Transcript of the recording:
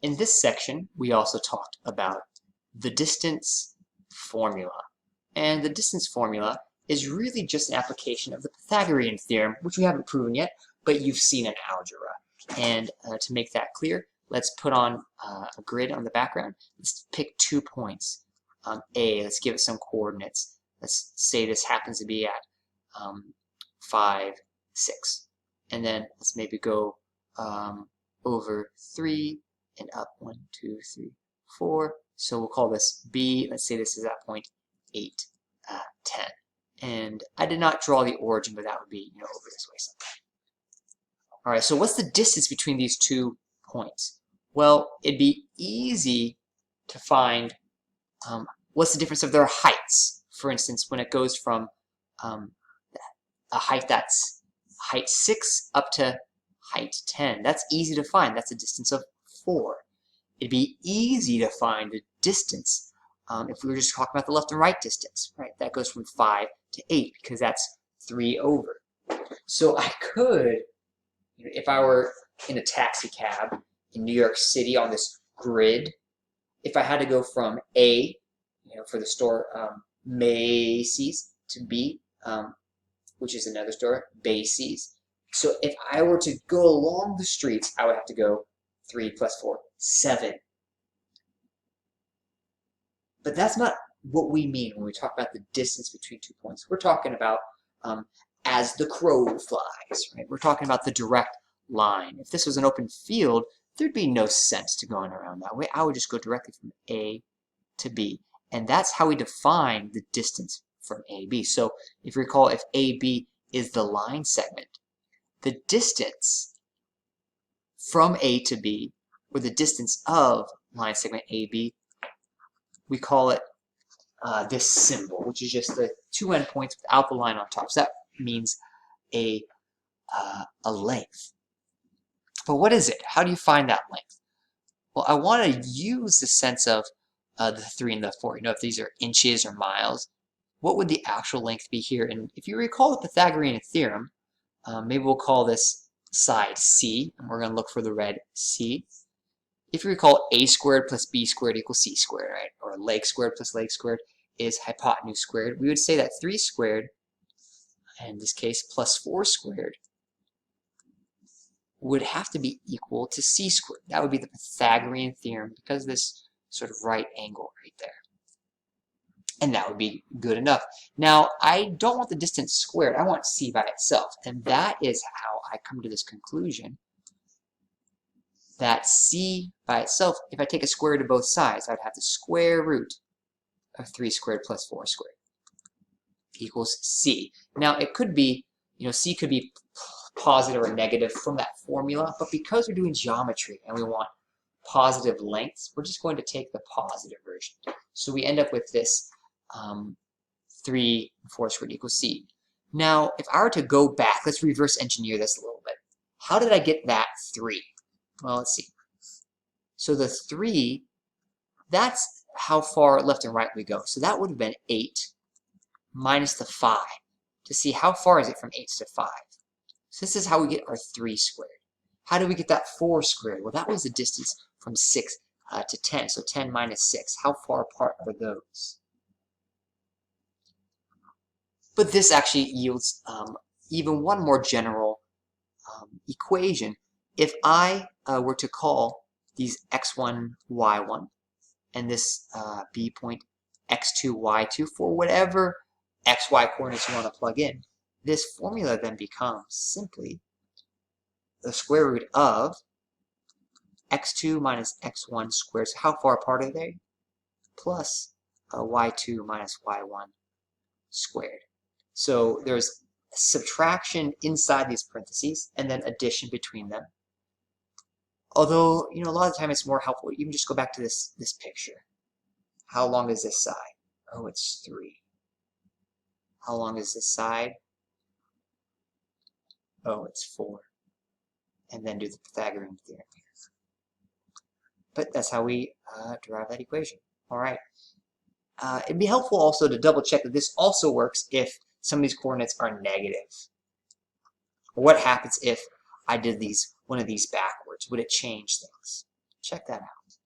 In this section, we also talked about the distance formula. And the distance formula is really just an application of the Pythagorean theorem, which we haven't proven yet, but you've seen in algebra. And to make that clear, let's put on a grid on the background. Let's pick 2 points. A, let's give it some coordinates. Let's say this happens to be at 5, 6. And then let's maybe go over 3 and up 1, 2, 3, 4. So we'll call this B. Let's say this is at point 8, 10. And I did not draw the origin, but that would be over this way somewhere. All right, so what's the distance between these 2 points? Well, it'd be easy to find what's the difference of their heights. For instance, when it goes from a height that's height 6 up to height 10, that's easy to find. That's a distance of 4. It'd be easy to find the distance if we were just talking about the left and right distance, right? That goes from 5 to 8 because that's 3 over. So I could, if I were in a taxi cab in New York City on this grid, if I had to go from A, for the store Macy's, to B, which is another store, Macy's. So if I were to go along the streets, I would have to go 3 plus 4, 7. But that's not what we mean when we talk about the distance between 2 points. We're talking about as the crow flies, right? We're talking about the direct line. If this was an open field, there'd be no sense to going around that way. I would just go directly from A to B. And that's how we define the distance from AB. So if you recall, if AB is the line segment, the distance from A to B, or the distance of line segment AB, we call it this symbol, which is just the 2 endpoints without the line on top. So that means a length. But what is it? How do you find that length? Well, I want to use the sense of the 3 and the 4. If these are inches or miles, what would the actual length be here? And if you recall the Pythagorean theorem, maybe we'll call this side C, and we're going to look for the red C. If you recall, a squared plus b squared equals c squared, right? Or leg squared plus leg squared is hypotenuse squared. We would say that 3 squared, in this case, plus 4 squared, would have to be equal to c squared. That would be the Pythagorean theorem because of this sort of right angle right there. And that would be good enough. Now, I don't want the distance squared. I want c by itself. And that is how I come to this conclusion that c by itself, if I take a square root of both sides, I'd have the square root of 3 squared plus 4 squared equals c. Now, it could be, c could be positive or negative from that formula, but because we're doing geometry and we want positive lengths, we're just going to take the positive version. So we end up with this 3 and 4 squared equals c. Now, if I were to go back, let's reverse engineer this a little bit. How did I get that 3? Well, let's see. So the 3, that's how far left and right we go. So that would have been 8 minus the 5 to see how far is it from 8 to 5. So this is how we get our 3 squared. How do we get that 4 squared? Well, that was the distance from 6 to 10. So 10 minus 6. How far apart are those? But this actually yields even one more general equation. If I were to call these x1, y1, and this B point x2, y2 for whatever xy coordinates you want to plug in, this formula then becomes simply the square root of x2 minus x1 squared. So how far apart are they? Plus y2 minus y1 squared. So there's subtraction inside these parentheses and then addition between them. Although, a lot of the time it's more helpful. You can just go back to this picture. How long is this side? Oh, it's 3. How long is this side? Oh, it's 4. And then do the Pythagorean theorem here. But that's how we derive that equation. All right. It'd be helpful also to double check that this also works if some of these coordinates are negative. What happens if I did one of these backwards? Would it change things? Check that out.